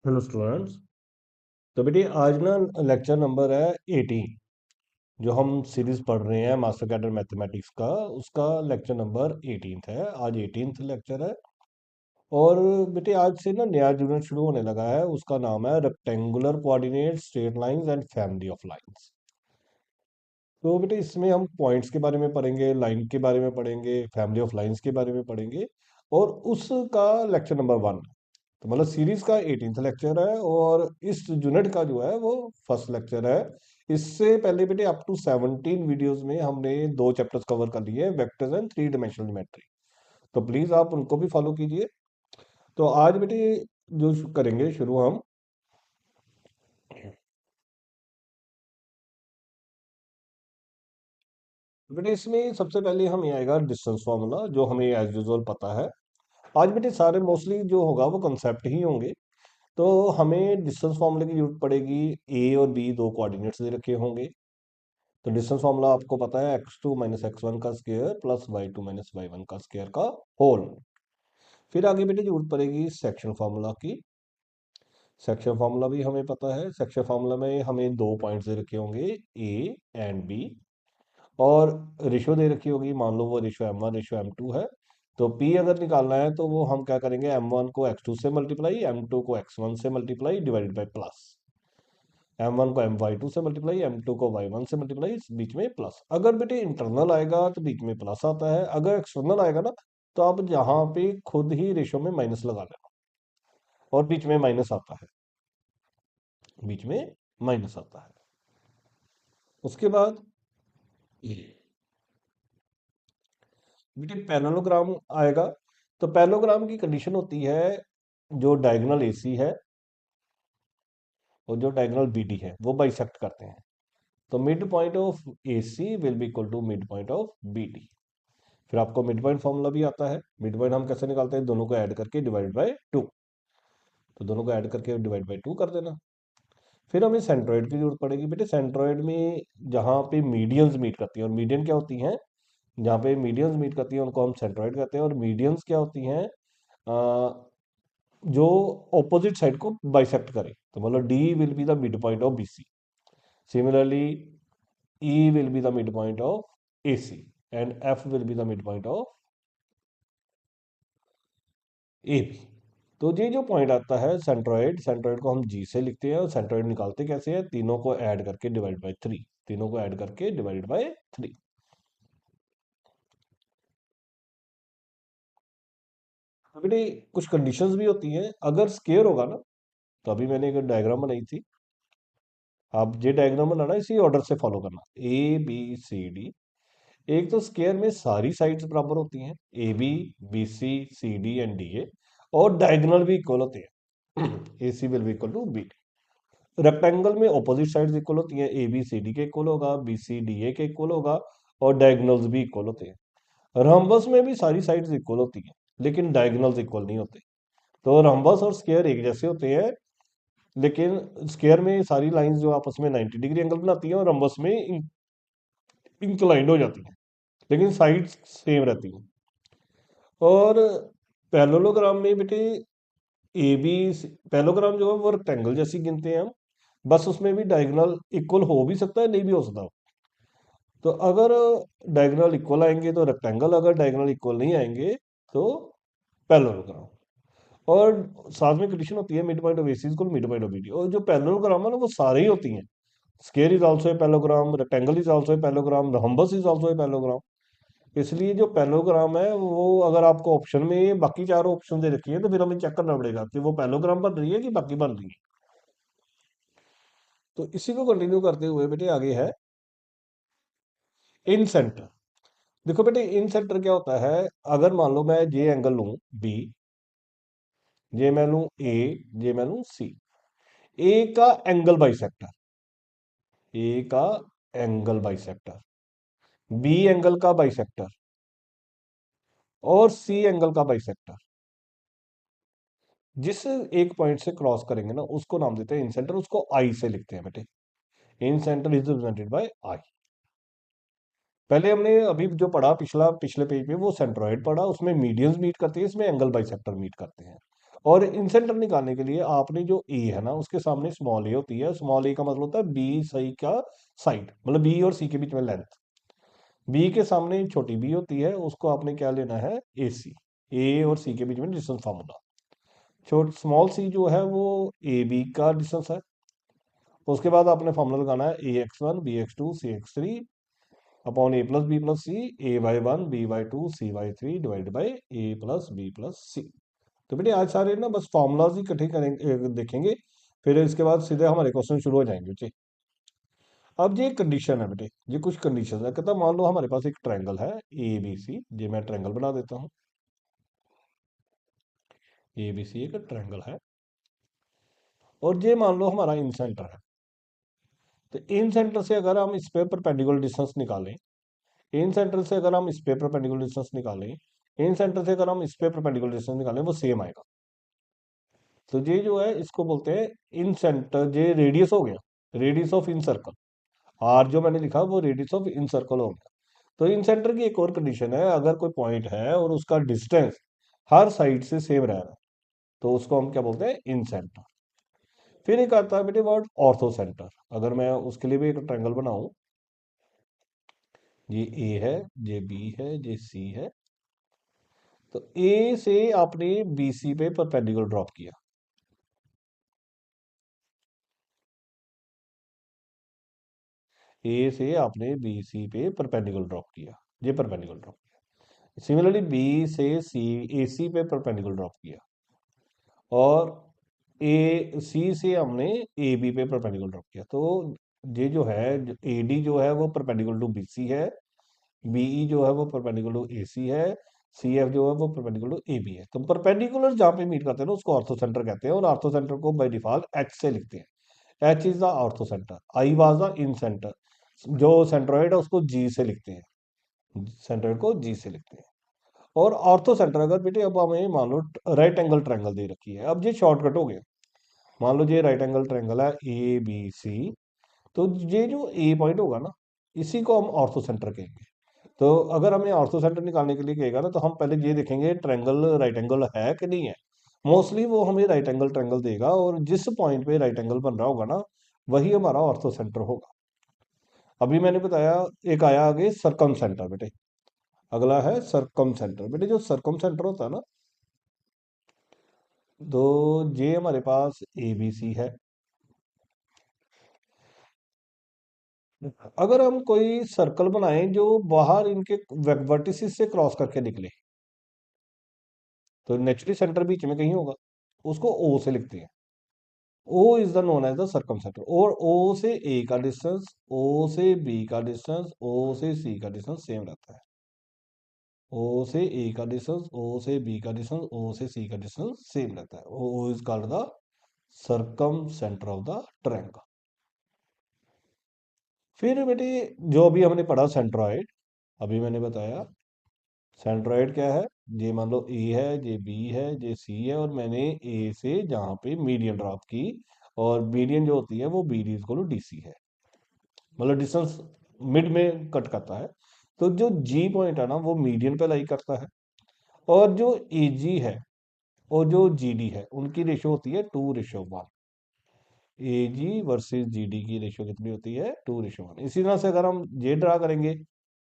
Hello students. तो बेटे आज ना लेक्चर नंबर है 18 जो हम सीरीज पढ़ रहे हैं मास्टर कैडर मैथमेटिक्स का। उसका लेक्चर नंबर 18 है। आज 18th लेक्चर है। और बेटे आज से ना नया यूनिट शुरू होने लगा है। उसका नाम है rectangular coordinate straight lines and family of lines. तो बेटे इसमें हम पॉइंट्स के बारे में पढ़ेंगे, लाइन के बारे में पढ़ेंगे, फैमिली ऑफ लाइंस के बारे में पढ़ेंगे। और उसका लेक्चर नंबर 1, तो मतलब सीरीज का 18th लेक्चर है और इस यूनिट का जो है वो फर्स्ट लेक्चर है। इससे पहले बेटे अप टू 17 वीडियोस में हमने दो चैप्टर्स कवर कर लिए, vectors and three dimensional geometry. तो प्लीज आप उनको भी फॉलो कीजिए। तो आज बेटे जो करेंगे शुरू हम, बेटे इसमें सबसे पहले हमें आएगा डिस्टेंस फार्मूला, जो हमें एज यूजुअल पता है। आज बेटे सारे मोस्टली जो होगा वो कंसेप्ट ही होंगे। तो हमें डिस्टेंस फार्मूले की जरूरत पड़ेगी। ए और बी दो कोऑर्डिनेट्स दे रखे होंगे। तो डिस्टेंस फार्मूला आपको पता है x2 माइनस x1 का square plus y2 minus y1 का स्क्वायर का होल। फिर आगे बेटे जरूरत पड़ेगी सेक्शन फार्मूला की। सेक्शन फार्मूला भी हमें पता है। सेक्शन फार्मूला में हमें दो पॉइंट्स दे रखे होंगे, ए एंड बी। और रेशो दे रखी होगी, मान लो वो रेशो m1 रेशो m2 है। तो p अगर निकालना है तो वो हम क्या करेंगे, m1 को x2 से मल्टीप्लाई, m2 को x1 से multiply divided by plus, m1 को my2 से मल्टीप्लाई, m2 को y1 से मल्टीप्लाई, बीच में प्लस। अगर बेटे इंटरनल आएगा तो बीच में प्लस आता है, अगर एक्सटर्नल आएगा ना तो आप यहाँ पे खुद ही रेशो में माइनस लगा लेना। और बीच में माइनस आता है, बीच में माइनस आता है। उसके बाद बेटे पैरेललोग्राम आएगा। तो पैरेललोग्राम की कंडीशन होती है, जो डायगोनल एसी है और जो डायगोनल बीडी है वो बाइसेक्ट करते हैं। तो mid point of AC will be equal to mid point of BD. फिर आपको मिड पॉइंट फॉर्मूला भी आता है। मिड पॉइंट हम कैसे निकालते हैं, दोनों को ऐड करके डिवाइड बाय 2। तो दोनों को ऐड करके डिवाइड बाय 2 कर देना। फिर हमें सेंट्रोइड की जरूरत पड़ेगी। बेटे सेंट्रोइड में जहाँ पे मीडियंस मीट करती हैं, और मीडियन क्या होती हैं, जहाँ पे मीडियंस मीट करती हैं उनको हम सेंट्रोइड कहते हैं। और मीडियंस क्या होती हैं, जो ऑपोजिट साइड को बाइसेक्ट करे। तो मतलब D will be the mid point of BC. Similarly E will be the mid point of AC and F will be the mid point of A B. तो ये जो पॉइंट आता है centroid, centroid को हम जी से लिखते हैं। और सेंट्रोइड निकालते कैसे हैं, तीनों को ऐड करके डिवाइड बाय 3, तीनों को ऐड करके डिवाइड बाय 3। बेटे कुछ कंडीशंस भी होती हैं। अगर स्केयर होगा ना, तो अभी मैंने एक डायग्राम बनाई थी, आप ये डायग्राम बनाना इसी ऑर्डर से फॉलो करना, ए बी सी डी। एक तो स्केयर में सारी साइड्स बराबर होती हैं, A B B C C D and D A. और डायगोनल भी इक्वल होते हैं, A C will be equal to B. Rectangle में ऑपोजिट साइड्स इक्वल होती हैं, ए बी सी डी के इक्वल होगा, बी सी डी ए के इक्वल होगा। और डायगोनल्स भी इक्वल होते हैं। रम्बस में भी सारी साइड्स इक्वल होती हैं, लेकिन डायगोनल्स इक्वल नहीं होते। तो रम्बस और स्क्वायर एक जैसे होते हैं, लेकिन स्क्वायर में सारी लाइंस जो आपस में 90 डिग्री एंगल बनाती हैं और रम्बस में इंक्लाइंड हो जाती हैं, लेकिन साइड्स सेम रहती हैं। और पैरेललोग्राम में बेटे ए बी, पैरेललोग्राम जो है वो रेक्टेंगल जैसी गिनते हैं हम, बस उसमें भी डायगोनल इक्वल हो भी सकता है, नहीं भी हो सकता। तो अगर डायगोनल इक्वल आएंगे तो रेक्टेंगल, अगर डायगोनल इक्वल नहीं आएंगे तो पैरेललोग्राम। और साथ में कंडीशन होती है mid point of AC equal mid point of BD. और जो पैरेललोग्राम है ना वो सारे ही होती हैं। Square is also a parallelogram, rectangle is also a parallelogram, rhombus is also a parallelogram. इसलिए जो पैरेललोग्राम है वो, अगर आपको ऑप्शन में बाकी चारों ऑप्शन दे रखी है तो फिर हमें चेक करना पड़ेगा कि वो पैरेललोग्राम बन रही है कि बाकी बन रही है। तो इसी को कंटिन्यू करते हुए बेटे आगे है इन सेंटर। देखो बेटे इन सेंटर क्या होता है, अगर मान लो मैं ये एंगल लूं बी, ये मैं लूं ए, ये मैं लूं सी। ए का एंगल बाइसेक्टर, ए का एंगल बाइसेक्टर, बी एंगल का बाइसेक्टर, और सी एंगल का बाइसेक्टर, जिस एक पॉइंट से क्रॉस करेंगे ना उसको नाम देते हैं इन सेंटर, उसको आई से लिखते हैं बेटे। इन सेंटर इज रिप्रेजेंटेड बाय आई। पहले हमने अभी जो पढ़ा पिछले पेज पे वो सेंट्रोइड पढ़ा, उसमें मीडियंस मीट करते हैं, इसमें एंगल बाइसेक्टर मीट करते हैं। और इंसेंटर निकालने के लिए आपने जो ए है ना उसके सामने स्मॉल ए होती है, स्मॉल ए का मतलब होता है बी सी का साइड, मतलब बी और सी के बीच में लेंथ। बी के सामने छोटी बी होती है, उसको आपने क्या लेना है, ए सी। ए और सी के बीच में डिस्टेंस फार्मूला, छोट स्मॉल सी जो है वो ए बी का डिस्टेंस है। उसके बाद आपने फार्मूला लगाना है AX1 BX2 CX3 upon A+B+C, A/1 B/2 C/3 divide by A+B+C। तो बेटे आज सारे ना बस फॉर्मूलाज ही इकट्ठे करेंगे, देखेंगे, फिर इसके बाद सीधे हमारे क्वेश्चन शुरू हो जाएंगे बच्चे। अब ये कंडीशन है बेटे, ये कुछ कंडीशन है। कहता मान लो हमारे पास एक ट्रायंगल है ABC, ये मैं ट्रायंगल बना देता हूँ। ABC एक ट्रायंगल है और ये मान लो हमारा इन सेंटर है। तो इन सेंटर से अगर हम इस पे परपेंडिकुलर डिस्टेंस निकालें, इन सेंटर से अगर हम इस पे परपेंडिकुलर डिस्टेंस निकालें, इन सेंटर से अगर हम इस पे परपेंडिकुलर डिस्टेंस निकालें, वो सेम आएगा। तो ये जो है इसको बोलते हैं इन सेंटर, ये रेडियस हो गया, radius of incircle. R जो मैंने लिखा वो रेडियस ऑफ इन सर्कल हो गया। तो इन सेंटर की एक और कंडीशन है, अगर कोई पॉइंट है और उसका डिस्टेंस हर साइड से सेम रह रहा है तो उसको हम क्या बोलते हैं, इन सेंटर। फिर एक आता है बेटे वर्ड ऑर्थो सेंटर। अगर मैं उसके लिए भी एक ट्रायंगल बनाऊं, ये ए है, ये बी है, ये सी है। तो ए से आपने बी सी पे परपेंडिकुलर ड्रॉप किया, ए से आपने बी सी पे परपेंडिकुलर ड्रॉप किया, ये परपेंडिकुलर ड्रॉप किया। सिमिलरली बी से सी, ए सी पे परपेंडिकुलर ड्रॉप किया, और ए सी से हमने ए बी पे परपेंडिकुलर ड्रॉप किया। तो ये जो है, ए डी जो है वो परपेंडिकुलर टू बी सी है, बीई जो है वो परपेंडिकुलर टू ए सी है, सी एफ जो है वो परपेंडिकुलर टू ए बी है। तो परपेंडिकुलर जहाँ पे मीट करते हैं ना उसको ऑर्थो सेंटर कहते हैं, और ऑर्थो सेंटर को बाय डिफॉल्ट एच से लिखते हैं। H is the ortho centre, I was the in centre, जो सेंट्रोइड है उसको जी से लिखते हैं, सेंट्रोइड को जी से लिखते हैं। और ऑर्थो सेंटर अगर बेटे अब हमें मान लो राइट एंगल ट्रायंगल दे रखी है, अब ये शॉर्टकट हो गया। मान लो ये राइट एंगल ट्रायंगल है ABC, तो ये जो ए पॉइंट होगा ना इसी को हम ऑर्थो सेंटर कहेंगे। तो अगर हमें ऑर्थो सेंटर निकालने के लिए कहेगा ना तो हम पहले ये देखेंगे ट्रायंगल राइट एंगल है कि नहीं है। मोस्टली वो हमें राइट एंगल ट्रायंगल देगा, और जिस पॉइंट पे राइट एंगल बन रहा होगा ना वही हमारा ऑर्थो सेंटर होगा। अभी मैंने बताया, एक आया आगे सरकम सेंटर बेटे, अगला है सरकम सेंटर। बेटे जो सरकम सेंटर होता है ना, तो ये हमारे पास ABC है। अगर हम कोई सर्कल बनाएं जो बाहर इनके वर्टिसिस से क्रॉस करके निकले, तो नेचुरली सेंटर बीच में कहीं होगा, उसको O से लिखते हैं। O is the known as the circumcentre. और O से A का डिस्टेंस, O से B का डिस्टेंस, O से C का डिस्टेंस सेम रहता है। O से A का डिस्टेंस, O से B का डिस्टेंस, O से C का डिस्टेंस सेम रहता है। O is called the circumcentre of the triangle. फिर बेटे जो अभी हमने पढ़ा सेंट्रॉइड, अभी मैंने बताया सेंट्रॉइड क्या है। ये मान लो ए है, ये बी है, ये सी है, और मैंने ए से जहाँ पे मीडियन ड्रॉप की, और मीडियन जो होती है वो B D equal to D C है, मतलब डिस्टेंस मिड में कट करता है। तो जो जी पॉइंट है ना वो मीडियन पे लाई करता है, और जो ए जी है और जो जी डी है उनकी रेशो होती है 2:1। ए जी वर्सेज जी डी की रेशो कितनी होती है, 2:1। इसी तरह से अगर हम ये ड्रा करेंगे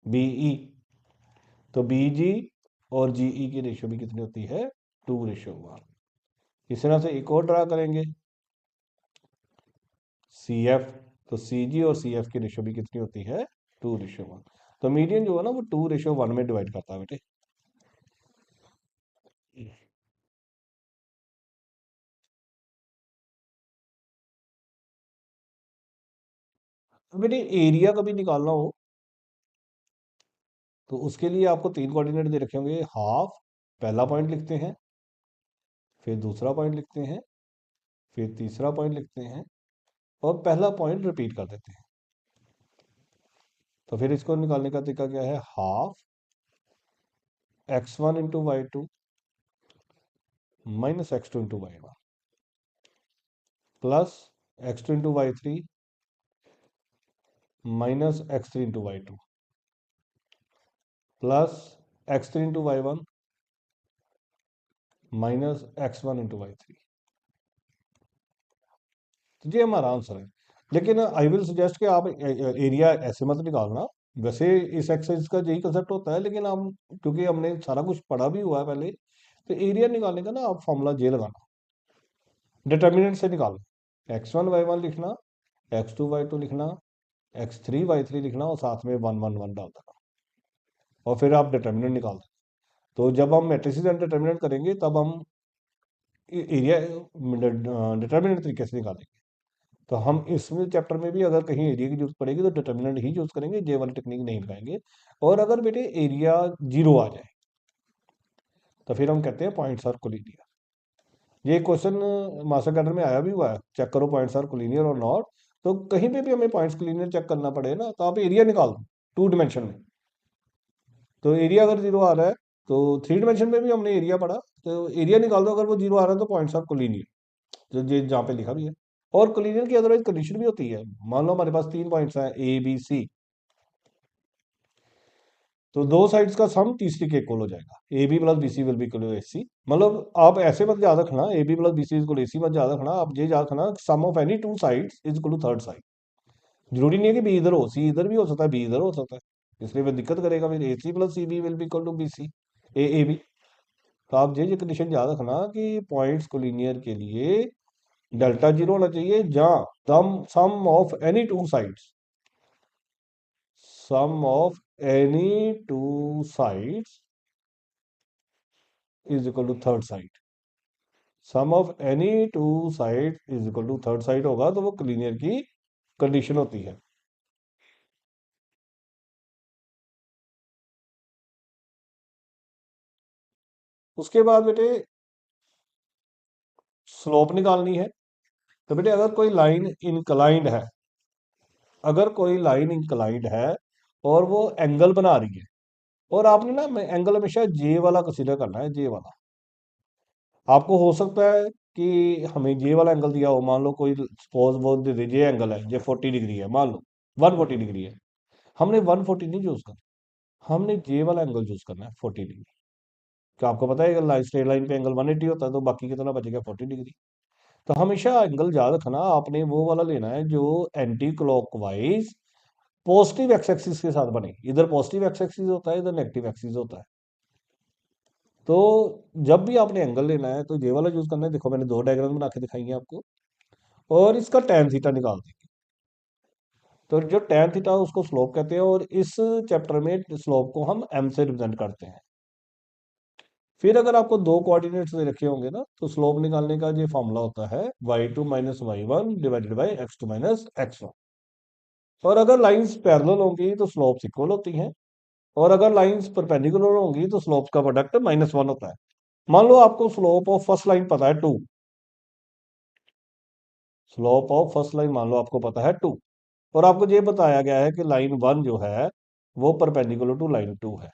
बीई, तो बीजी और जीई की रेशियो भी कितनी होती है, 2:1। इस तरह से एक और ड्रा करेंगे सी एफ, तो सी जी और सी एफ की रेशियो भी कितनी होती है, 2:1। तो मीडियन जो है ना वो 2:1 में डिवाइड करता है बेटे। तो बेटे एरिया कभी निकालना हो तो उसके लिए आपको 3 कोऑर्डिनेट दे रखे होंगे। हाफ, पहला पॉइंट लिखते हैं, फिर दूसरा पॉइंट लिखते हैं, फिर तीसरा पॉइंट लिखते हैं, और पहला पॉइंट रिपीट कर देते हैं। तो फिर इसको निकालने का तरीका क्या है, half x1 into y2 minus x2 into y1 plus x2 into y3 minus x3 into y2 plus x3 into y1 minus x1 × y3। तो ये हमारा आंसर है। लेकिन आई विल सजेस्ट कि आप एरिया ऐसे मत निकालना। वैसे इस एक्सरसाइज का यही कंसेप्ट होता है, लेकिन हम क्योंकि हमने सारा कुछ पढ़ा भी हुआ है पहले, तो एरिया निकालने का ना आप फॉर्मूला जे लगाना, डिटर्मिनेंट से निकालना। x1 y1 लिखना, x2 y2 लिखना, x3 y3 लिखना और साथ में 1 1 1 डाल देना, और फिर आप डिटर्मिनेंट निकाल दें। तो जब हम मैट्रिसेस एंड डिटर्मिनेंट करेंगे तब हम एरिया डिटर्मिनेंट तरीके से निकालेंगे। तो हम इसमें चैप्टर में भी अगर कहीं एरिया की जरूरत पड़ेगी तो डिटर्मिनेंट ही यूज करेंगे, जे वाली टेक्निक नहीं लगाएंगे। और अगर बेटे एरिया 0 आ जाए तो फिर हम कहते हैं पॉइंट्स आर कोलिनियर। ये क्वेश्चन मास्टर कैडर में आया भी हुआ है, चेक करो पॉइंट्स आर कोलिनियर और नॉट। तो कहीं पे भी हमें पॉइंट्स कोलिनियर चेक करना पड़े ना, तो आप एरिया निकाल दो 2 डायमेंशन में। तो एरिया अगर 0 आ रहा है तो 3 डायमेंशन में भी हमने एरिया पढ़ा, तो एरिया निकाल दो, अगर वो 0 आ रहा है तो पॉइंट्स आर कोलिनियर, जो ये जहाँ पे लिखा भी है। और कोलिनियर की अदरवाइज कंडीशन भी होती है। मान लो हमारे पास 3 पॉइंट्स हैं A B C, तो दो साइड्स का सम तीसरी के इक्वल हो जाएगा। A B plus B C will be equal to A C. मतलब आप ऐसे मत याद रखना A B plus B C equal A C, मत याद रखना आप ये याद रखना sum of any 2 sides is equal to third side. जरूरी नहीं है कि बी इधर हो, सी इधर भी हो सकता है, बी इधर हो सकता है, इसलिए वह दिक्कत करेगा। फिर A C plus C B will be equal to B C A B. तो आप ये कंडीशन याद रखना कि पॉइंट्स कोलिनियर के लिए डेल्टा 0 होना चाहिए, जहां sum of any 2 sides, sum of any 2 sides is equal to third side. Sum of any 2 side is equal to third side होगा तो वो कोलिनियर की कंडीशन होती है। उसके बाद बेटे स्लोप निकालनी है। तो बेटे अगर कोई लाइन इंक्लाइंड है, अगर कोई लाइन इंक्लाइंड है और वो एंगल बना रही है, और आपने ना एंगल हमेशा जे वाला कंसीडर करना है, जे वाला। आपको हो सकता है कि हमें जे वाला एंगल दिया हो, मान लो कोई सपोज वो दे दे जे एंगल है, जे 40 डिग्री है, मान लो 140 डिग्री है। हमने 140 नहीं चूज करना, हमने जे वाला एंगल चूज करना है 40 डिग्री। तो आपको पता है लाइन स्ट्रेट लाइन पे एंगल 180 होता है, तो बाकी कितना बचेगा 40 डिग्री। तो हमेशा एंगल याद रखना आपने वो वाला लेना है जो anti clockwise positive x axis के साथ बने। इधर पॉजिटिव एक्स एक्सिस होता है, इधर नेगेटिव एक्सिस होता है। तो जब भी आपने एंगल लेना है तो ये वाला यूज करना है। देखो मैंने 2 डायग्राम बना के दिखाई है आपको, और इसका टैन थीटा निकाल देंगे। तो जो टैन थीटा उसको स्लोप कहते हैं, और इस चैप्टर में स्लोप को हम एम से रिप्रेजेंट करते हैं। फिर अगर आपको 2 कोऑर्डिनेट्स दे रखे होंगे ना, तो स्लोप निकालने का ये फॉर्मूला होता है y2 - y1 divided by x2 - x1। और अगर लाइंस पैरेलल होंगी तो स्लोप्स इक्वल होती हैं, और अगर लाइंस परपेंडिकुलर होंगी तो स्लोप्स का प्रोडक्ट -1 होता है। मान लो आपको स्लोप ऑफ फर्स्ट लाइन पता है 2, स्लोप ऑफ फर्स्ट लाइन मान लो आपको पता है 2, और आपको ये बताया गया है कि लाइन 1 जो है वो परपेंडिकुलर टू लाइन 2 है।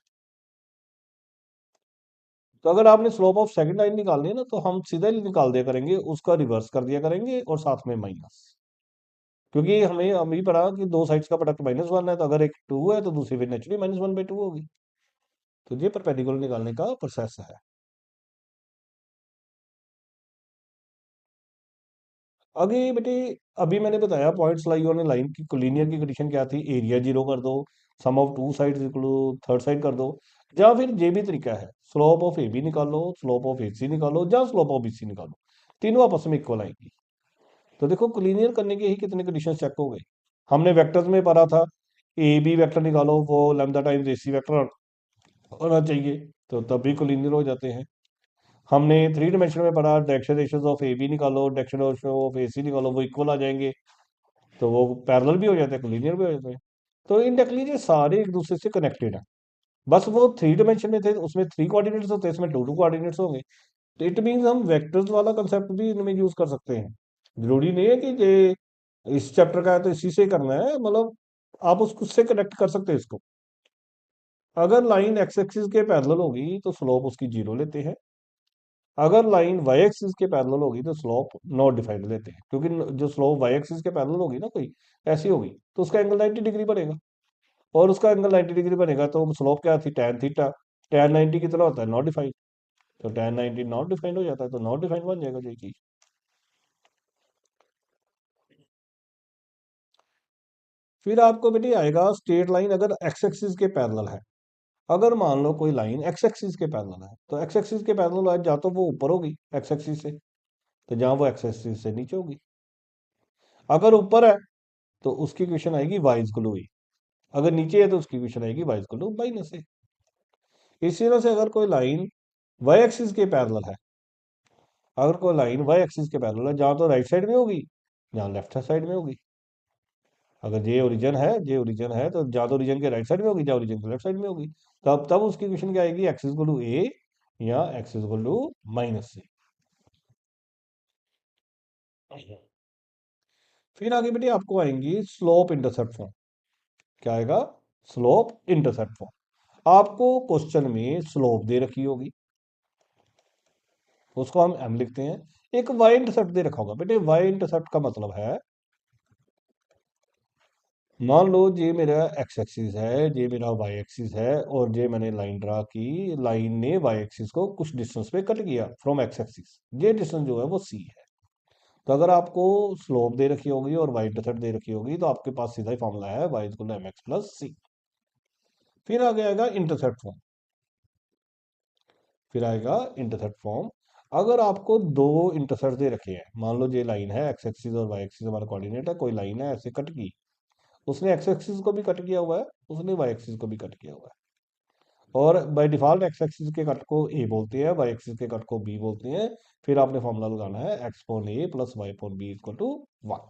तो अगर आपने स्लोप ऑफ सेकंड लाइन निकालनी है ना, तो हम सीधा ही निकाल दिया करेंगे, उसका रिवर्स कर दिया करेंगे और साथ में माइनस। क्योंकि हमें अभी पढ़ा कि दो साइड्स का प्रोडक्ट -1 है, तो अगर एक 2 है तो दूसरी फिर नेचुरली -1/2 होगी। तो ये परपेंडिकुलर निकालने का प्रोसेस है। आगे बेटे अभी मैंने बताया points lie on a line की कोलिनियर की कंडीशन क्या थी, एरिया 0 कर दो, sum of 2 sides equal to third side कर दो, या फिर ये भी तरीका है स्लोप ऑफ ए बी निकालो, स्लोप ऑफ ए सी निकालो, या स्लोप ऑफ बी सी निकालो, तीनों आपस में इक्वल आएंगी। तो देखो कोलिनियर करने के ही कितने कंडीशन चेक हो गए। हमने वेक्टर्स में पढ़ा था ए बी वेक्टर निकालो, वो लैम्डा टाइम्स ए सी वेक्टर होना चाहिए, तो तब भी कोलिनियर हो जाते हैं। हमने 3 डायमेंशन में पढ़ा direction ratios of A B निकालो, direction ratio of A C निकालो, वो इक्वल आ जाएंगे, तो वो पैरेलल भी हो जाते हैं, कोलिनियर भी हो जाते हैं। तो इनडायरेक्टली ये सारे एक दूसरे से कनेक्टेड है। बस वो 3 डायमेंशन में थे, उसमें 3 कोऑर्डिनेट्स होते हैं, इसमें 2 कोऑर्डिनेट्स होंगे। तो इट मीन्स हम वेक्टर्स वाला कंसेप्ट भी इनमें यूज कर सकते हैं। जरूरी नहीं है कि ये इस चैप्टर का है तो इसी से करना है, मतलब आप उसको उससे कनेक्ट कर सकते हैं इसको। अगर लाइन एक्स एक्सिस के पैरेलल होगी तो स्लोप उसकी 0 लेते हैं, अगर लाइन वाई एक्सिस के पैरेलल होगी तो स्लोप नॉट डिफाइंड लेते हैं, क्योंकि जो स्लोप वाई एक्सिस के पैरेलल होगी ना कोई ऐसी होगी तो उसका एंगल 90 डिग्री बनेगा, और उसका एंगल 90 डिग्री बनेगा तो स्लोप क्या थी, टैन थीटा। टैन 90 कितना होता है, नॉट डिफाइंड। तो tan 90 नॉट डिफाइंड हो जाता है, तो नॉट डिफाइंड बन जाएगा जो चीज। फिर आपको बेटे आएगा स्ट्रेट लाइन अगर एक्स एक्सिस के पैरेलल है। अगर मान लो कोई लाइन एक्स एक्सिस के पैरेलल है, तो एक्स एक्सिस के पैरेलल है, या तो वो ऊपर होगी एक्स एक्सिस से, तो जहां वो एक्स एक्सिस से नीचे होगी। अगर ऊपर है तो उसकी इक्वेशन आएगी वाई इक्वल टू ए, अगर नीचे है तो उसकी इक्वेशन आएगी वाई इक्वल टू माइनस ए। इसी तरह से अगर कोई लाइन वाई एक्सिस के पैरेलल है, अगर कोई लाइन वाई एक्सिस के पैरेलल है, जहां तो राइट साइड में होगी, जहां लेफ्ट साइड में होगी। अगर जे ओरिजिन है तो जहां तो ओरिजिन के राइट साइड में होगी, जहां ओरिजिन के लेफ्ट साइड में होगी। तब उसकी इक्वेशन क्या आएगी, एक्स इक्वल टू ए या एक्स इक्वल टू माइनस सी। फिर आगे बेटे आपको आएंगी स्लोप इंटरसेप्ट फॉर्म। क्या आएगा, स्लोप इंटरसेप्ट फॉर्म। आपको क्वेश्चन में स्लोप दे रखी होगी, उसको हम एम लिखते हैं। एक वाई इंटरसेप्ट दे रखा होगा बेटे। वाई इंटरसेप्ट का मतलब है, मान लो ये मेरा एक्स एक्सिस है, ये मेरा वाई एक्सिस है, और ये मैंने लाइन ड्रा की। लाइन ने वाई एक्सिस को कुछ डिस्टेंस पे कट किया फ्रॉम एक्स एक्सिस, ये डिस्टेंस जो है वो सी है। तो अगर आपको स्लोप दे रखी होगी और वाई इंटरसेप्ट दे रखी होगी, तो आपके पास सीधा ही फॉर्मूला है Y equal to M X plus C. फिर आगे आएगा इंटरसेप्ट फॉर्म। फिर आएगा इंटरसेप्ट फॉर्म। अगर आपको दो इंटरसेप्ट दे रखे हैं, मान लो ये लाइन है एक्स एक्सिस और वाई एक्सिस हमारा कोऑर्डिनेट है, कोई लाइन है ऐसे कट की, उसने एक्स एक्सिस को भी कट किया हुआ है, उसने वाई एक्सिस को भी कट किया हुआ है। और बाय डिफॉल्ट एक्स एक्सिस के कट को ए बोलते हैं, वाई एक्सिस के कट को बी बोलते हैं। फिर आपने फॉर्मूला लगाना है x upon A plus y upon B equal to 1।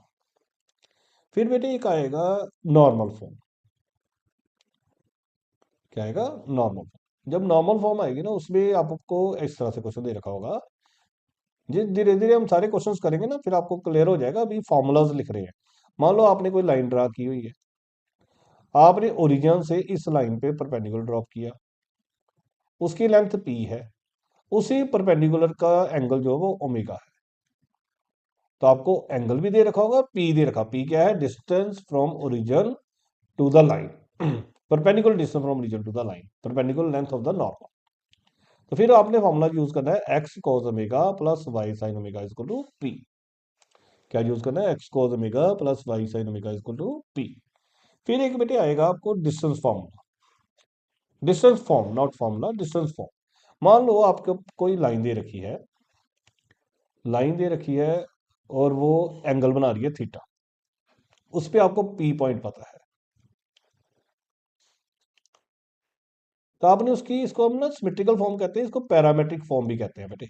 फिर बेटे एक आएगा नॉर्मल फॉर्म। क्या आएगा, नॉर्मल फॉर्म। जब नॉर्मल फॉर्म आएगी ना, उसमें आपको इस तरह से क्वेश्चन दे रखा होगा। जिस धीरे धीरे हम सारे क्वेश्चंस करेंगे ना, फिर आपको क्लियर हो जाएगा। अभी फॉर्मूलाज लिख रहे हैं। मान लो आपने कोई लाइन ड्रा की हुई है, आपने ओरिजिन से इस लाइन पे परपेंडिकुलर ड्रॉप किया, उसकी लेंथ पी है, उसी परपेंडिकुलर का एंगल जो है वो ओमेगा है। तो आपको एंगल भी दे रखा होगा, पी दे रखा। पी क्या है, distance from origin to the line, perpendicular distance from origin to the line, perpendicular length of the normal. तो फिर आपने फॉर्मूला यूज करना है x cos omega plus y sine omega equal to P. क्या use करना है, x cos omega plus y sine omega equal to P. फिर एक बेटे आएगा आपको distance formula. Distance form, not formula, distance form. मान लो आपको कोई लाइन दे रखी है, लाइन दे रखी है और वो एंगल बना रही है थीटा, उस पे आपको पी पॉइंट पता है। तो आपने उसकी, इसको हम ना सिमेट्रिकल फॉर्म कहते हैं, इसको पैरामेट्रिक फॉर्म भी कहते हैं बेटे।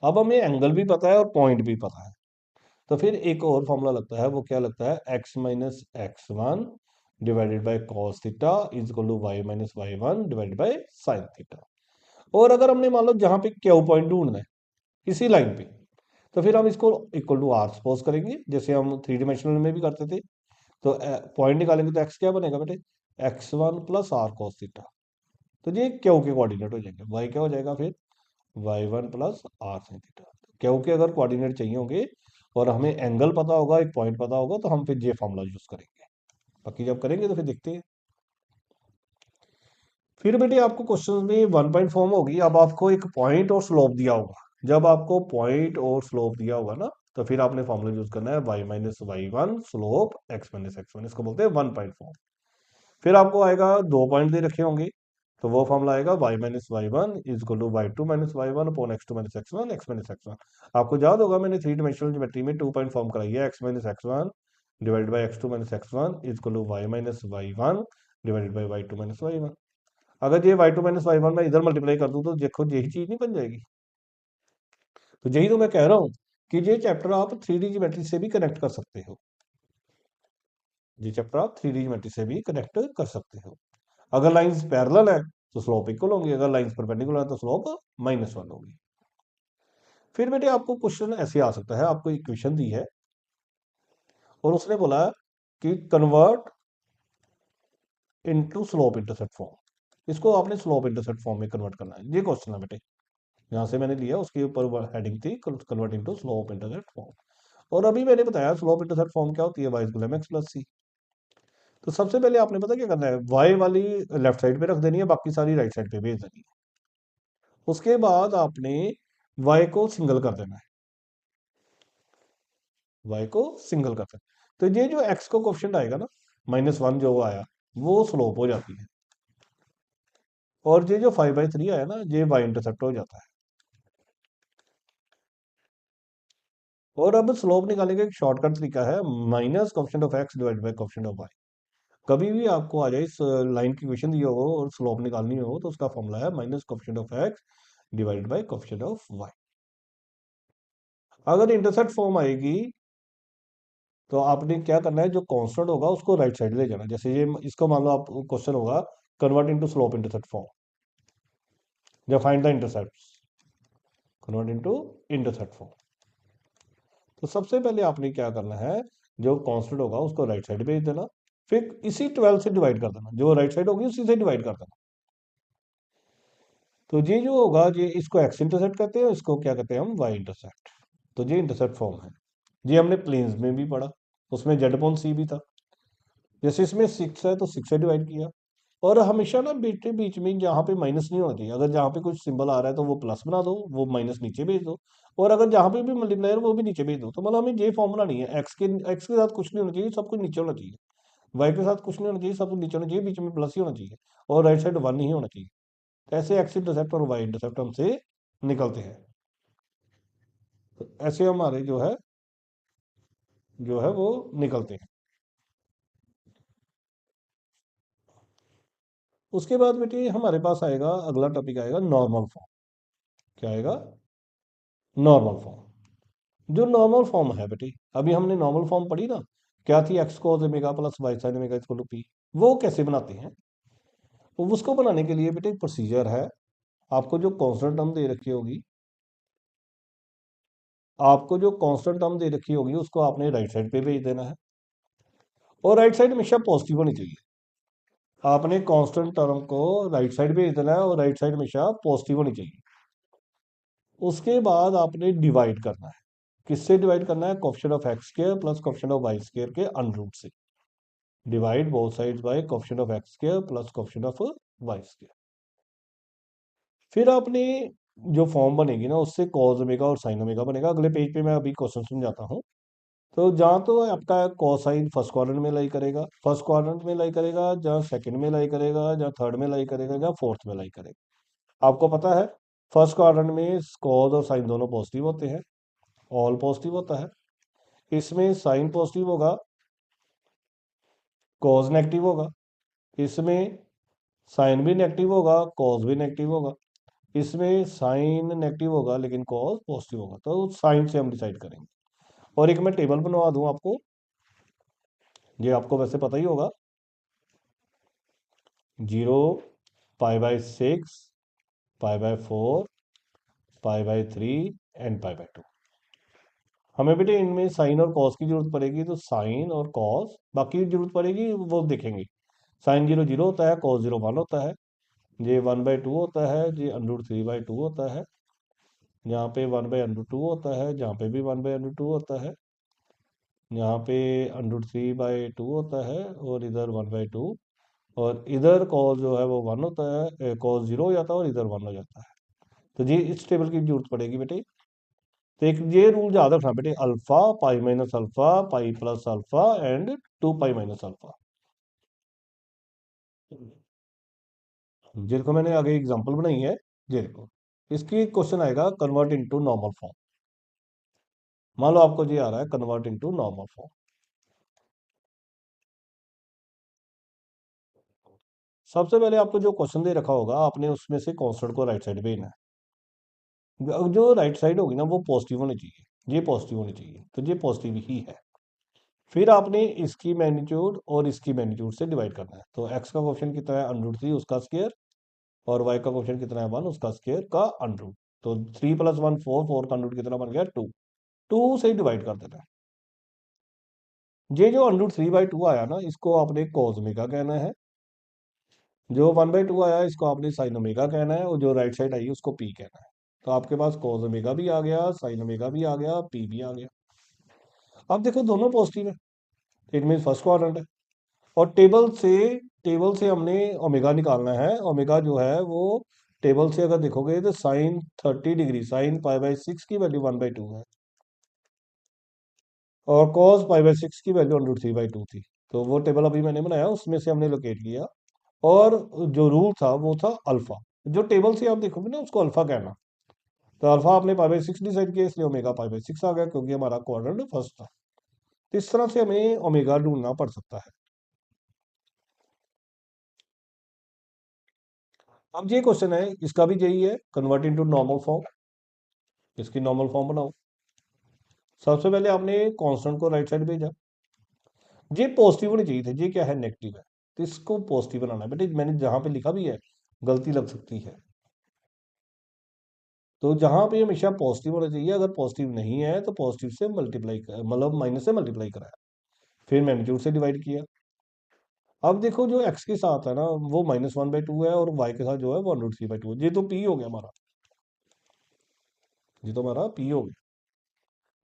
अब हमें एंगल भी पता है और पॉइंट भी पता है, तो फिर एक और फॉर्मूला लगता है। वो क्या लगता है, x minus x one divided by cos theta is equal to y minus y one divided by sine theta. और अगर हमने मान लो जहां पे क्यू पॉइंट ढूंढना है इसी लाइन पे, तो फिर हम इसको इक्वल टू आर सपोज करेंगे, जैसे हम थ्री डिमेंशनल में भी करते थे। तो पॉइंट निकालेंगे तो एक्स क्या बनेगा बेटे, x one plus r cos theta. तो ये क्यू के कोऑर्डिनेट हो जाएंगे, वाई क्या हो जाएगा फिर, y one plus r sine theta. Q के अगर कोऑर्डिनेट चाहिए होंगे और हमें एंगल पता होगा, एक पॉइंट पता होगा, तो हम फिर ये फॉर्मूला यूज करेंगे। बाकी जब करेंगे तो फिर देखते हैं। फिर बेटे आपको क्वेश्चन में वन पॉइंट फॉर्म होगी। अब आपको एक पॉइंट और स्लोप दिया होगा। जब आपको पॉइंट और स्लोप दिया होगा ना, तो फिर आपने फॉर्मूला यूज करना है y minus y one slope x minus x one, इसको बोलते हैं वन पॉइंट फॉर्म। फिर आपको आएगा दो पॉइंट दे रखे होंगे, तो वो फॉर्मूला आएगा y minus y one is equal to y two minus y one upon x two minus x one x minus x one. आपको याद होगा मैंने थ्री डिमेंशनल ज्योमेट्री में टू पॉइंट फॉर्म कराई है, x minus x one divided by x two minus x one is equal to y minus y one divided by y two minus y one. अगर ये y two minus y one मैं इधर multiply कर दूं, तो देखो यही चीज नहीं बन जाएगी। तो यही तो मैं कह रहा हूँ कि ये चैप्टर आप थ्री डी ज्योमेट्री से भी कनेक्ट कर सकते हो। ये चैप्टर आप थ्री डी ज्योमेट्री से भी कनेक्ट कर सकते हो। अगर लाइंस पैरेलल है तो स्लोप इक्वल होंगी, अगर लाइंस परपेंडिकुलर है तो स्लोप माइनस वन होगी। फिर बेटे आपको क्वेश्चन ऐसे आ सकता है, आपको इक्वेशन दी है और उसने बोला कि convert into slope intercept form. इसको आपने स्लोप इंटरसेप्ट फॉर्म में कन्वर्ट करना है। ये क्वेश्चन है बेटे, यहां से मैंने लिया, उसके ऊपर हेडिंग थी convert into slope intercept form. और अभी मैंने बताया स्लोप इंटरसेप्ट फॉर्म क्या होती है, Y equal M X plus C. तो सबसे पहले आपने पता क्या करना है, वाई वाली लेफ्ट साइड पे रख देनी है, बाकी सारी राइट साइड पे भेज देनी है। उसके बाद आपने वाई को सिंगल कर देना है, वाई को सिंगल कर देना है। तो ये जो एक्स को कोफिशिएंट आएगा ना, -1 जो आया, वो स्लोप हो जाती है। और ये जो 5/3 आया ना, ये वाई इंटरसेप्ट हो जाता है। और अब स्लोप निकालने का एक शॉर्टकट तरीका है, minus coefficient of x divide by coefficient of y. कभी भी आपको आ जाए इस लाइन की इक्वेशन दी हो और स्लोप निकालनी हो, तो उसका फॉर्मूला है minus coefficient of x divide by coefficient of y. अगर इंटरसेप्ट फॉर्म आएगी तो आपने क्या करना है, जो कांस्टेंट होगा उसको राइट साइड ले जाना। जैसे ये इसको मान लो आप, क्वेश्चन होगा convert into slope intercept form, या find the intercept, convert into intercept form. तो सबसे पहले आपने क्या करना है, जो कांस्टेंट होगा उसको राइट साइड भेज देना, फिर इसी 12 से डिवाइड कर देना, जो राइट साइड होगी उसी से डिवाइड कर देना। तो ये जो होगा, ये इसको एक्स इंटरसेप्ट कहते हैं, इसको क्या कहते हैं हम, वाई इंटरसेप्ट। तो ये इंटरसेप्ट फॉर्म है। ये हमने प्लेन्स में भी पढ़ा, उसमें जेड अपॉन सी भी था। जैसे इसमें 6 है तो 6 से डिवाइड किया। और हमेशा ना बीच बीच में जहाँ पे माइनस नहीं होना चाहिए, अगर जहाँ पे कुछ सिंबल आ रहा है तो वो प्लस बना दो, वो माइनस नीचे भेज दो। और अगर जहाँ पे भी मल्टीप्लायर वो भी नीचे भेज दो। तो मतलब हमें ये फॉर्मूला नहीं है, एक्स के साथ कुछ नहीं होना चाहिए, सब कुछ नीचे होना चाहिए। वाई के साथ कुछ नहीं होना चाहिए, सब कुछ नीचे होना चाहिए, बीच में प्लस ही होना चाहिए। और राइट साइड 1 ही होना चाहिए। तो ऐसे एक्स इंटरसेप्ट और वाई इंटरसेप्ट हमसे निकलते हैं। तो ऐसे हमारे जो है वो निकलते हैं। उसके बाद बेटे हमारे पास आएगा, अगला टॉपिक आएगा नॉर्मल फॉर्म। क्या आएगा, नॉर्मल फॉर्म। जो नॉर्मल फॉर्म है बेटी, अभी हमने नॉर्मल फॉर्म पढ़ी ना, क्या थी, x cos omega plus y sine omega equal to P. वो कैसे बनाते हैं, तो उसको बनाने के लिए बेटे प्रोसीजर है। आपको जो कांस्टेंट टर्म दे रखी होगी, आपको जो कांस्टेंट टर्म दे रखी होगी उसको आपने राइट साइड पे भेज देना है। और राइट साइड हमेशा पॉजिटिव होनी चाहिए। आपने कांस्टेंट टर्म को राइट साइड भेज देना है, और राइट साइड हमेशा पॉजिटिव होनी चाहिए। उसके बाद आपने डिवाइड करना है। किससे डिवाइड करना है, coefficient of x square plus coefficient of y square के अंडर रूट से। Divide both sides by coefficient of x square plus coefficient of y square. फिर आपने जो फॉर्म बनेगी ना, उससे कॉस ओमेगा और साइन ओमेगा बनेगा। अगले पेज पे मैं अभी क्वेश्चन समझाता हूँ। तो जहाँ तो आपका कोसाइन फर्स्ट क्वाड्रेंट में लाई करेगा, फर्स्ट क्वाड्रेंट में लाई करेगा, जहाँ सेकंड में लाई करेगा, जहाँ थर्ड में लाई करेगा, जहाँ फोर्थ में लाई करेगा। आपको पता है फर्स्ट क्वाड्रेंट में कॉस और साइन दोनों पॉजिटिव होते हैं, ऑल पॉजिटिव होता है। इसमें साइन पॉजिटिव होगा, कॉस नेगेटिव होगा। इसमें साइन भी नेगेटिव होगा, कॉस भी नेगेटिव होगा। इसमें साइन नेगेटिव होगा लेकिन कॉस पॉजिटिव होगा। तो साइन से हम डिसाइड करेंगे। और एक मैं टेबल बनवा दूं आपको, ये आपको वैसे पता ही होगा। 0, π/6, π/4, π/3 एंड π/2। हमें बेटे इनमें साइन और कॉस की जरूरत पड़ेगी, तो साइन और कॉस, बाकी की जरूरत पड़ेगी वो देखेंगे। साइन 0 0 होता है, कॉस 0 1 होता है, ये 1/2 होता है, ये √3/2 होता है, यहाँ पे 1/√2 होता है, जहाँ पे भी 1/√2 होता है, यहाँ पे √3/2 होता है, और इधर 1/2। और इधर कॉस जो है वो 1 होता है, कॉस 0 हो जाता है, और इधर 1 हो जाता है। तो ये इस टेबल की जरूरत पड़ेगी बेटे। तो एक ये रूल याद रखना बेटे, alpha pi minus alpha pi plus alpha and 2 pi minus alpha. जिनको मैंने आगे एग्जांपल बनाई है, ये देखो। इसकी क्वेश्चन आएगा कन्वर्ट इनटू नॉर्मल फॉर्म। मान लो आपको ये आ रहा है कन्वर्ट इनटू नॉर्मल फॉर्म। सबसे पहले आपको जो क्वेश्चन दे रखा होगा, आपने उसमें से कांस्टेंट को राइट साइड भेजना है। जो राइट साइड होगी ना वो पॉजिटिव होनी चाहिए, ये पॉजिटिव होनी चाहिए, तो ये पॉजिटिव ही है। फिर आपने इसकी मैग्नीट्यूड और इसकी मैग्नीट्यूड से डिवाइड करना है। तो एक्स का क्वेश्चन कितना है, √3 उसका स्क्वायर, और वाई का क्वेश्चन कितना है, 1 उसका स्क्वायर का अंडर। तो 3 + 1 4, 4 का अंडर कितना बन गया, 2। 2 से डिवाइड कर देना है। ये जो √3/2 आया ना, इसको आपने कॉस ओमेगा कहना है। जो 1/2 आया इसको आपने साइन ओमेगा कहना है, और जो राइट साइड आई उसको पी कहना है। तो आपके पास कॉस ओमेगा भी आ गया, साइन ओमेगा भी आ गया, पी भी आ गया। अब देखो दोनों पॉजिटिव है, इट मीन फर्स्ट क्वाड्रेंट है। और टेबल से हमने ओमेगा निकालना है। ओमेगा जो है वो टेबल से अगर देखोगे तो साइन 30 डिग्री, साइन पाई/6 की वैल्यू 1/2 है, और कॉस पाई/6 की वैल्यू √3/2 थी। तो वो टेबल अभी मैंने बनाया, उसमें से हमने लोकेट किया। और जो रूल था वो था अल्फा। जो टेबल से आप देखोगे ना उसको अल्फा कहना। तो अल्फा आपने पाई/6 डिसाइड किया, इसलिए ओमेगा पाई/6 आ गया, क्योंकि हमारा क्वाड्रेंट फर्स्ट था। तो इस तरह से हमें ओमेगा ढूंढना पड़ सकता है। अब ये क्वेश्चन है, इसका भी यही है, कन्वर्ट इनटू नॉर्मल फॉर्म। इसकी नॉर्मल फॉर्म बनाओ। सबसे पहले आपने कांस्टेंट को राइट साइड भेजा। ये पॉजिटिव होनी चाहिए थे, ये क्या है, नेगेटिव है। तो इसको पॉजिटिव बनाना है बेटे। मैंने जहां पे लिखा भी है, गलती लग सकती है। तो जहां पे हमेशा पॉजिटिव होना चाहिए, अगर पॉजिटिव नहीं है तो पॉजिटिव से मल्टीप्लाई, मतलब माइनस से मल्टीप्लाई कराया, फिर मैग्नीट्यूड से डिवाइड किया। अब देखो जो एक्स के साथ है ना, वो -1/2 है, और वाई के साथ जो है वो √3/2 है। ये तो पी हो गया हमारा, ये तो हमारा पी हो गया।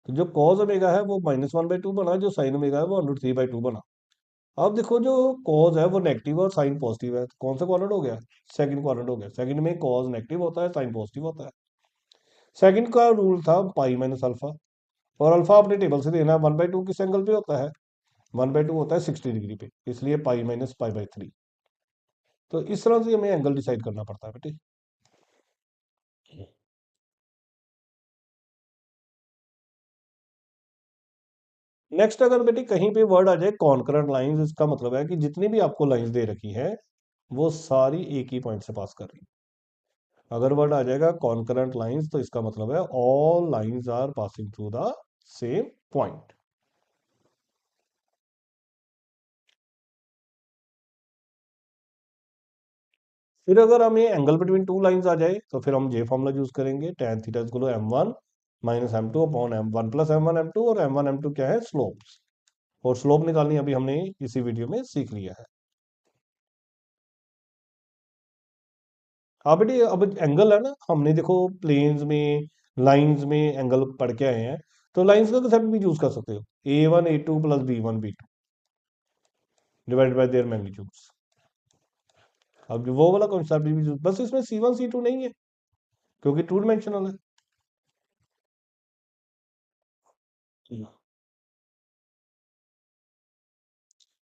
तो जो कॉज ओमेगा है वो -1/2 बना, जो साइन ओमेगा है वो √3/2 बना। अब देखो जो कॉज है वो नेगेटिव और साइन पॉजिटिव है, तो कौन सा क्वाड्रेंट हो गया, सेकंड क्वाड्रेंट हो गया। सेकंड में कॉज नेगेटिव होता है, साइन पॉजिटिव होता है। सेकंड का रूल था पाई माइनस अल्फा, और अल्फा अपने टेबल से देना है, 1/2 किस एंगल पे होता है, 1/2 होता है 60 डिग्री पे, इसलिए पाई - पाई/3। तो इस तरह से हमें एंगल डिसाइड करना पड़ता है बेटे। नेक्स्ट, अगर बेटे कहीं पे वर्ड आ जाए कॉन्करेंट लाइंस, इसका मतलब है कि जितनी भी आपको लाइंस दे रखी है वो सारी एक ही पॉइंट से पास कर रही है। अगर वर्ड आ जाएगा कॉन्करेंट लाइंस, तो इसका मतलब है all lines are passing through the same point. फिर अगर हमें एंगल बिटवीन टू लाइंस आ जाए, तो फिर हम ये फॉर्मूला यूज करेंगे, tan theta equal to m1 - m2 upon m1 + m1 m2, और m1 m2 क्या है, स्लोप्स। और स्लोप निकालनी अभी हमने इसी वीडियो में सीख लिया है। हाँ बेटे, अब एंगल है ना, हमने देखो प्लेन्स में, लाइंस में एंगल पढ़ के आए हैं, तो लाइंस का कंसेप्ट भी यूज कर सकते हो, a1 a2 + b1 b2 divide by there magnitudes. अब वो वाला कंसेप्ट भी यूज, बस इसमें c1 c2 नहीं है, क्योंकि टू डायमेंशनल है।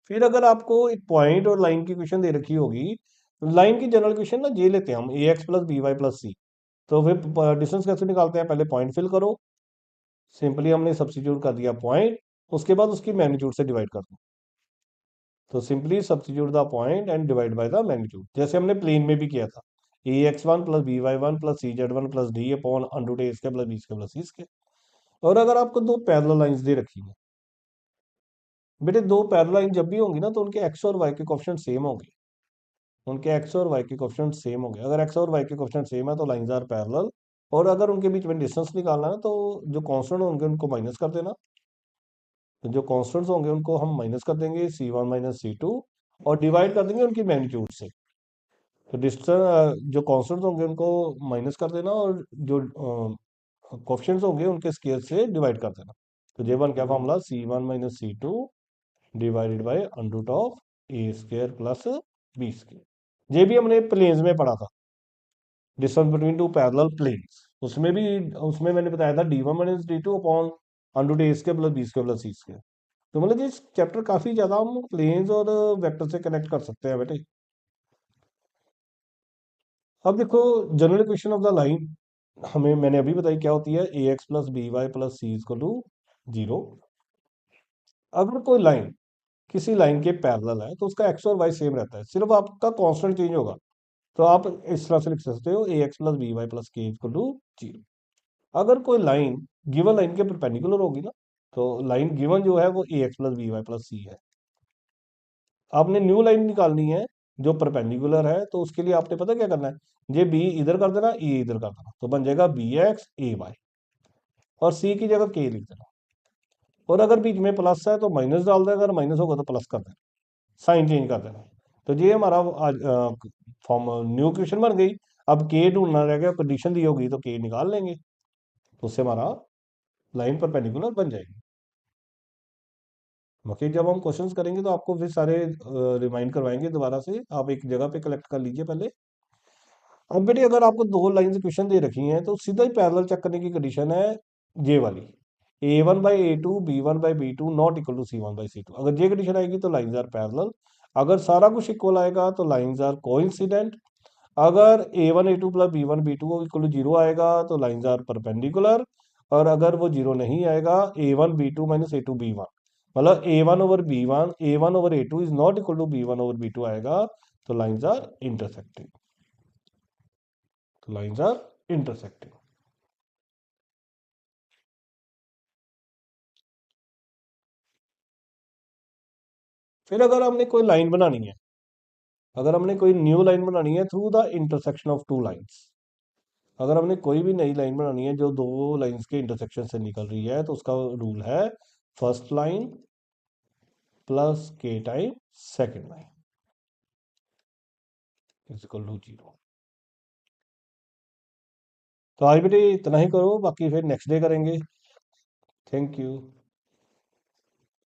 फिर अगर आपको एक पॉइंट और लाइन की क्वेश्चन दे रखी होगी, लाइन की जनरल क्वेश्चन ना ये लेते हैं हम, ax + by + c। तो फिर डिस्टेंस कैसे निकालते हैं, पहले पॉइंट फिल करो, सिंपली हमने सब्स्टिट्यूट कर दिया पॉइंट, उसके बाद उसकी मैग्नीट्यूड से डिवाइड कर दो। तो simply substitute the point and divide by the magnitude, जैसे हमने प्लेन में भी किया था, ax1 + by1 + cz1 + d upon √a² + b² + c²। और अगर आपको दो पैरेलल लाइंस दे रखी है बेटे, दो पैरेलल लाइन जब भी होंगी ना, तो उनके एक्स और वाई के कोएफिशिएंट सेम होंगे। उनके एक्स और वाई के कोएफिशिएंट सेम होंगे। अगर एक्स और वाई के कोएफिशिएंट सेम है तो लाइंस आर पैरेलल। और अगर उनके बीच में डिस्टेंस निकालना है, तो जो कांस्टेंट होंगे उनको माइनस कर देना। तो जो कांस्टेंट्स होंगे उनको हम माइनस कर देंगे, c1 - c2, और डिवाइड कर देंगे उनकी मैग्नीट्यूड से। तो डिस्टेंस, जो कांस्टेंट्स होंगे उनको माइनस कर देना, और जो कोएफिशिएंट्स होंगे उनके स्केयर से डिवाइड कर देना। तो J1 क्या formula, c1 - c2 divided by √a² + b²। ये भी हमने प्लेन्स में पढ़ा था, distance between two parallel planes. उसमें भी, उसमें मैंने बताया था d1 - d2 upon √a² + b² + c²। तो मतलब ये चैप्टर काफी ज्यादा हम प्लेन्स और वेक्टर से कनेक्ट कर सकते हैं बेटे। अब देखो, general equation of the line हमें, मैंने अभी बताई क्या होती है, ax + by + c = 0। अगर कोई लाइन किसी लाइन के पैरेलल है, तो उसका एक्स और वाई सेम रहता है, सिर्फ आपका कांस्टेंट चेंज होगा। तो आप इस तरह से लिख सकते हो, ax + by + k = 0। अगर कोई लाइन गिवन लाइन के परपेंडिकुलर होगी ना, तो लाइन गिवन जो है वो ax + by + c है। आपने न्यू लाइन निकालनी है जो परपेंडिकुलर है, तो उसके लिए आपने पता क्या करना है, ये बी इधर कर देना, ए इधर कर देना, तो बन जाएगा bx ay, और सी की जगह के लिख देना। और अगर बीच में प्लस है तो माइनस डाल देना, अगर माइनस होगा तो प्लस कर देना, साइन चेंज कर देना। तो ये हमारा आज फॉर्म, न्यू क्वेश्चन बन गई। अब के ढूंढना रह गया, कंडीशन दी होगी तो के निकाल लेंगे, तो उससे हमारा लाइन परपेंडिकुलर बन जाएगी। बाकी जब हम क्वेश्चंस करेंगे तो आपको फिर सारे रिमाइंड करवाएंगे दोबारा से, आप एक जगह पे कलेक्ट कर लीजिए पहले। अब बेटे अगर आपको दो लाइन से क्वेश्चन दे रखी हैं तो सीधा ही पैरेलल चेक करने की कंडीशन है ये वाली, a1/a2 b1/b2 not equal to c1/c2। अगर ये कंडीशन आएगी तो लाइंस आर पैरेलल। अगर सारा कुछ इक्वल आएगा तो लाइंस आर कोइंसिडेंट। अगर a1a2 plus b1b2 equal to zero आएगा तो लाइंस आर परपेंडिकुलर। और अगर वो जीरो नहीं आएगा, a1b2 माइनस a2b1, मतलब a1/b1 a1/a2 is not equal to b1/b2 आएगा तो लाइंस आर इंटरसेक्टिंग। तो लाइंस आर इंटरसेक्टिंग। फिर अगर हमने कोई लाइन बनानी है, अगर हमने कोई न्यू लाइन बनानी है through the intersection of two lines, अगर हमने कोई भी नई लाइन बनानी है जो दो लाइंस के इंटरसेक्शन से निकल रही है, तो उसका रूल है first line plus K time second line is equal to zero. तो आज बेटे इतना ही करो, बाकी फिर नेक्स्ट डे करेंगे। Thank you.